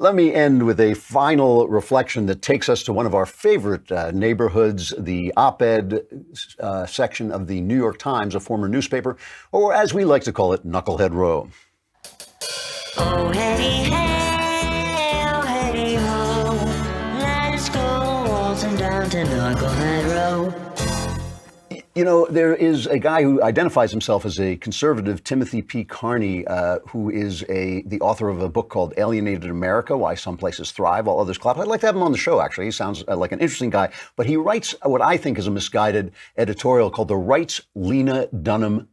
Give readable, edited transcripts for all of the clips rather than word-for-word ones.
Let me end with a final reflection that takes us to one of our favorite neighborhoods, the op-ed section of the New York Times, a former newspaper, or as we like to call it, Knucklehead Row. Oh, hey, hey, oh, hey, ho, let's go waltzing down to Knucklehead Row. You know, there is a guy who identifies himself as a conservative, Timothy P. Carney, who is the author of a book called Alienated America, Why Some Places Thrive While Others Collapse. I'd like to have him on the show, actually. He sounds like an interesting guy. But he writes what I think is a misguided editorial called The Right's Lena Dunham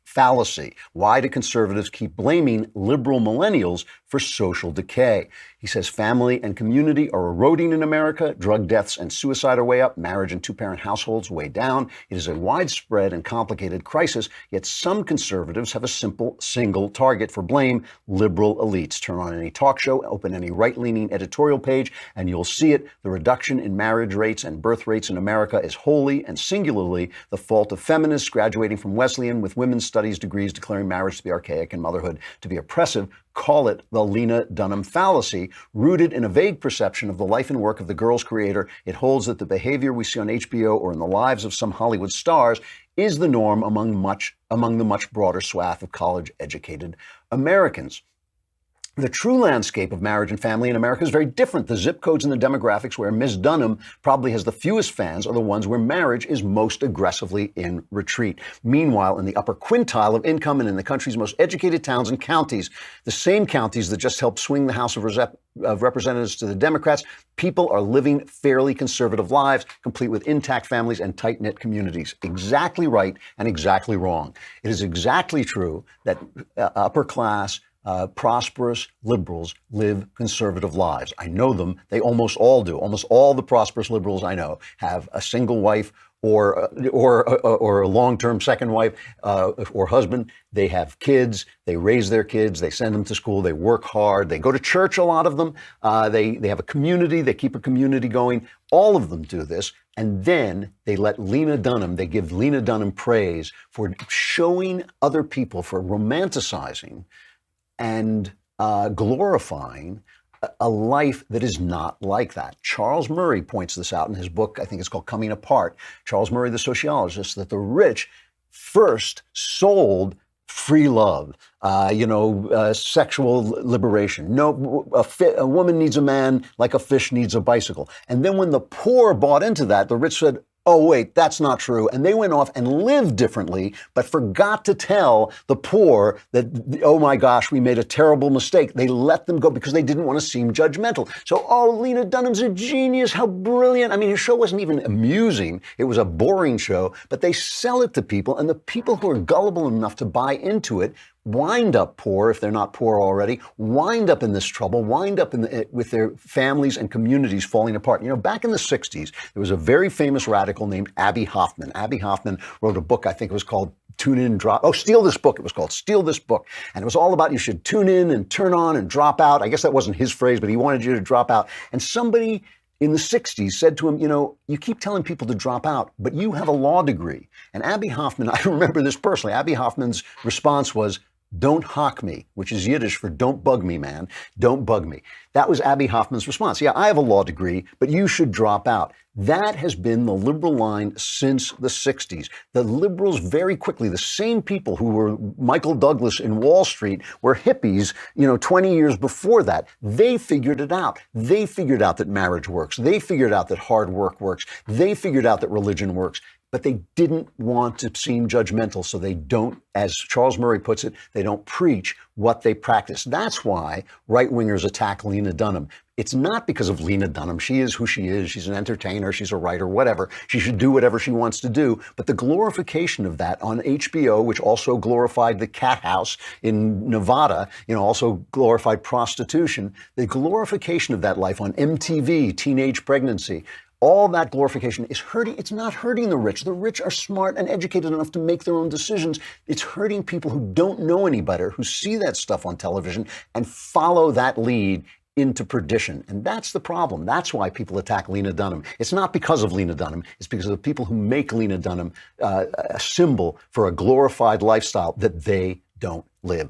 Fallacy. Why do conservatives keep blaming liberal millennials for social decay? He says family and community are eroding in America. Drug deaths and suicide are way up. Marriage and two-parent households way down. It is a widespread and complicated crisis, yet some conservatives have a simple, single target for blame: liberal elites. Turn on any talk show, open any right-leaning editorial page, and you'll see it. The reduction in marriage rates and birth rates in America is wholly and singularly the fault of feminists graduating from Wesleyan with women's studies degrees declaring marriage to be archaic and motherhood to be oppressive. Call it the Lena Dunham fallacy. Rooted in a vague perception of the life and work of the girl's creator, it holds that the behavior we see on HBO or in the lives of some Hollywood stars is the norm among the much broader swath of college-educated Americans. The true landscape of marriage and family in America is very different. The zip codes and the demographics where Ms. Dunham probably has the fewest fans are the ones where marriage is most aggressively in retreat. Meanwhile, in the upper quintile of income and in the country's most educated towns and counties, the same counties that just helped swing the House of Representatives to the Democrats, people are living fairly conservative lives, complete with intact families and tight-knit communities. Exactly right and exactly wrong. It is exactly true that upper-class, prosperous liberals live conservative lives. I know them. They almost all do. Almost all the prosperous liberals I know have a single wife or a long-term second wife or husband. They have kids. They raise their kids. They send them to school. They work hard. They go to church, a lot of them. They have a community. They keep a community going. All of them do this. And then they give Lena Dunham praise for showing other people, for romanticizing and glorifying a life that is not like that. Charles Murray points this out in his book, I think it's called Coming Apart. Charles Murray, the sociologist, that the rich first sold free love, sexual liberation. No, a woman needs a man like a fish needs a bicycle. And then when the poor bought into that, the rich said, oh, wait, that's not true. And they went off and lived differently, but forgot to tell the poor that, oh my gosh, we made a terrible mistake. They let them go because they didn't want to seem judgmental. So, oh, Lena Dunham's a genius. How brilliant. I mean, her show wasn't even amusing. It was a boring show, but they sell it to people, and the people who are gullible enough to buy into it wind up poor, if they're not poor already, wind up in this trouble, wind up with their families and communities falling apart. You know, back in the 60s, there was a very famous radical named Abbie Hoffman. Abbie Hoffman wrote a book, I think it was called Tune In, Drop. Oh, Steal This Book. It was called Steal This Book. And it was all about you should tune in and turn on and drop out. I guess that wasn't his phrase, but he wanted you to drop out. And somebody in the 60s said to him, you know, you keep telling people to drop out, but you have a law degree. And Abbie Hoffman, I remember this personally, Abbie Hoffman's response was, don't hawk me, which is Yiddish for don't bug me, man. Don't bug me. That was Abbie Hoffman's response. Yeah, I have a law degree, but you should drop out. That has been the liberal line since the 60s. The liberals very quickly, the same people who were Michael Douglas in Wall Street were hippies, 20 years before that. They figured it out. They figured out that marriage works. They figured out that hard work works. They figured out that religion works. But they didn't want to seem judgmental, so they don't, as Charles Murray puts it, they don't preach what they practice. That's why right-wingers attack Lena Dunham. It's not because of Lena Dunham. She is who she is. She's an entertainer. She's a writer, whatever. She should do whatever she wants to do. But the glorification of that on HBO, which also glorified the cat house in Nevada, also glorified prostitution, the glorification of that life on MTV, teenage pregnancy, all that glorification is hurting. It's not hurting the rich. The rich are smart and educated enough to make their own decisions. It's hurting people who don't know any better, who see that stuff on television and follow that lead into perdition. And that's the problem. That's why people attack Lena Dunham. It's not because of Lena Dunham. It's because of the people who make Lena Dunham a symbol for a glorified lifestyle that they don't live.